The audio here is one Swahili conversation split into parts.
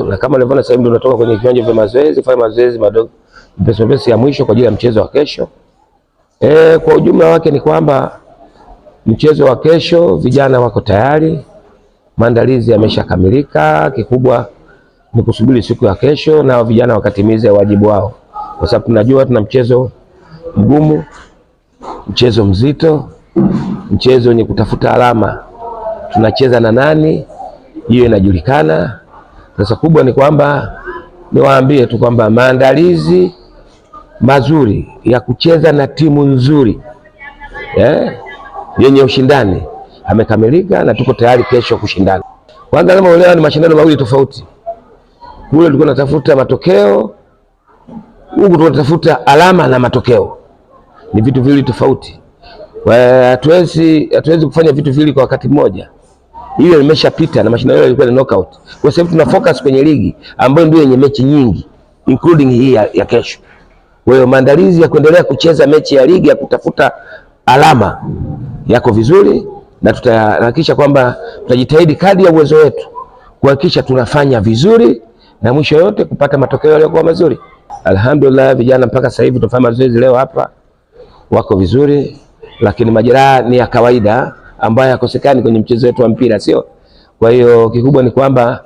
Na kama nilivyoona sasa hivi ndio tunatoka kwenye viwanja vya mazoezi, fanya mazoezi madogo mepesi ya mwisho kwa ajili ya mchezo wa kesho. Kwa ujumla wake ni kwamba mchezo wa kesho vijana wako tayari, maandalizi yameshakamilika. Kikubwa ni kusubiri siku ya kesho na vijana wakatimize wajibu wao, kwa sababu tunajua tuna mchezo mgumu, mchezo mzito, mchezo wenye kutafuta alama. Tunacheza na nani, hiyo inajulikana. Sasa kubwa ni kwamba niwaambie tu kwamba maandalizi mazuri ya kucheza na timu nzuri yenye ushindani amekamilika na tuko tayari kesho kushindana. Kwanza kama uelewa, ni mashindano mawili tofauti. Kule tulikuwa tunatafuta matokeo, huku tunatafuta alama na matokeo. Ni vitu viwili tofauti. Hatuwezi kufanya vitu viwili kwa wakati mmoja. Hiyo imeshapita na mashindano yalikuwa ni knockout. Kwa sababu tuna focus kwenye ligi ambayo ndio yenye mechi nyingi including hii ya kesho. Kwa hiyo maandalizi ya kuendelea kucheza mechi ya ligi ya kutafuta alama yako vizuri, na tutahakikisha kwamba tutajitahidi kadri ya uwezo wetu kuhakikisha tunafanya vizuri na mwisho yote kupata matokeo yaliyokuwa mazuri. Alhamdulillah, vijana mpaka sasa hivi tunafanya mazoezi leo hapa wako vizuri, lakini majeraha ni ya kawaida ambayo hakosekani kwenye mchezo wetu wa mpira, sio? Kwa hiyo kikubwa ni kwamba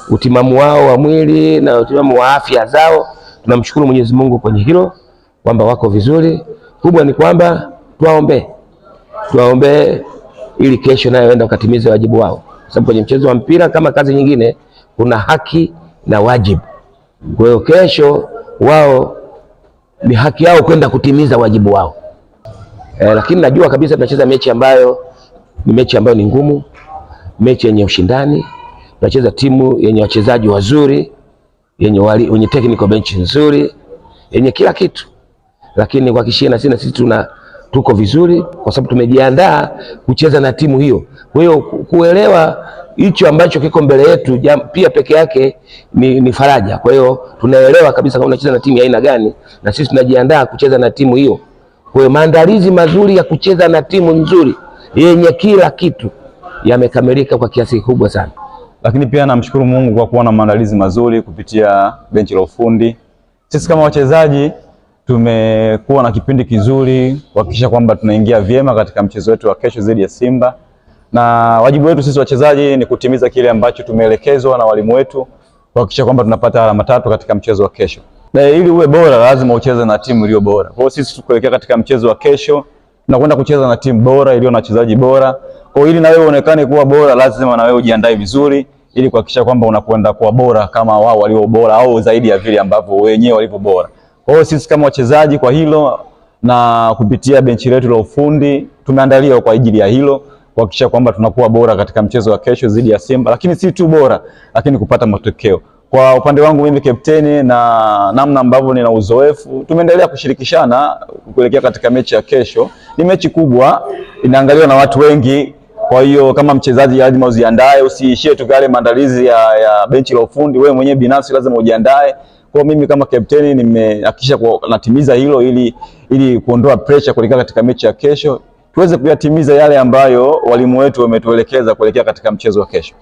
utimamu wao wa mwili na utimamu wa afya zao, tunamshukuru Mwenyezi Mungu kwenye hilo kwamba wako vizuri. Kubwa ni kwamba tuwaombe ili kesho nayo waende wakatimize wajibu wao, sababu kwenye mchezo wa mpira kama kazi nyingine kuna haki na wajibu. Kwa hiyo kesho wao ni haki yao kwenda kutimiza wajibu wao. Lakini najua kabisa tunacheza mechi ambayo ni ngumu, mechi yenye ushindani. Tunacheza timu yenye wachezaji wazuri, yenye technical bench nzuri, yenye kila kitu. Lakini kwa kishina sisi tuko vizuri kwa sababu tumejiandaa kucheza na timu hiyo. Kwa hiyo kuelewa hicho ambacho kiko mbele yetu pia peke yake ni faraja. Kwa hiyo tunaelewa kabisa kama tunacheza na timu ya aina gani, na sisi tunajiandaa kucheza na timu hiyo. Kwa hiyo maandalizi mazuri ya kucheza na timu nzuri yenye kila kitu yamekamilika kwa kiasi kikubwa sana. Lakini pia namshukuru Mungu kwa kuona maandalizi mazuri kupitia benchi la ufundi. Sisi kama wachezaji tumekuwa na kipindi kizuri kuhakikisha kwamba tunaingia vyema katika mchezo wetu wa kesho dhidi ya Simba, na wajibu wetu sisi wachezaji ni kutimiza kile ambacho tumeelekezwa na walimu wetu, kuhakikisha kwamba tunapata alama 3 katika mchezo wa kesho. Na ili uwe bora lazima ucheze na timu iliyo bora. Kwa hiyo sisi tukuelekea katika mchezo wa kesho tunakwenda kucheza na timu bora iliyo na wachezaji bora. Kwa hiyo ili na wewe uonekane kuwa bora, lazima na wewe ujiandae vizuri ili kuhakikisha kwamba unakwenda kuwa bora kama wao walio bora au zaidi ya vile ambavyo wenyewe walivyo bora. Kwa hiyo sisi kama wachezaji kwa hilo na kupitia benchi letu la ufundi tumeandaliwa kwa ajili ya hilo, kuhakikisha kwamba tunakuwa bora katika mchezo wa kesho dhidi ya Simba, lakini si tu bora lakini kupata matokeo. Kwa upande wangu mimi kapteni na namna ambavyo nina uzoefu, tumeendelea kushirikishana kuelekea katika mechi ya kesho. Ni mechi kubwa, inaangaliwa na watu wengi. Kwa hiyo kama mchezaji lazima ujiandae, usiishie tu kale maandalizi ya benchi la ufundi. Wewe mwenyewe binafsi lazima ujiandae. Kwa mimi kama kapteni nimehakikisha natimiza hilo ili kuondoa pressure kuelekea katika mechi ya kesho, tuweze kuyatimiza yale ambayo walimu wetu wametuelekeza kuelekea katika mchezo wa kesho.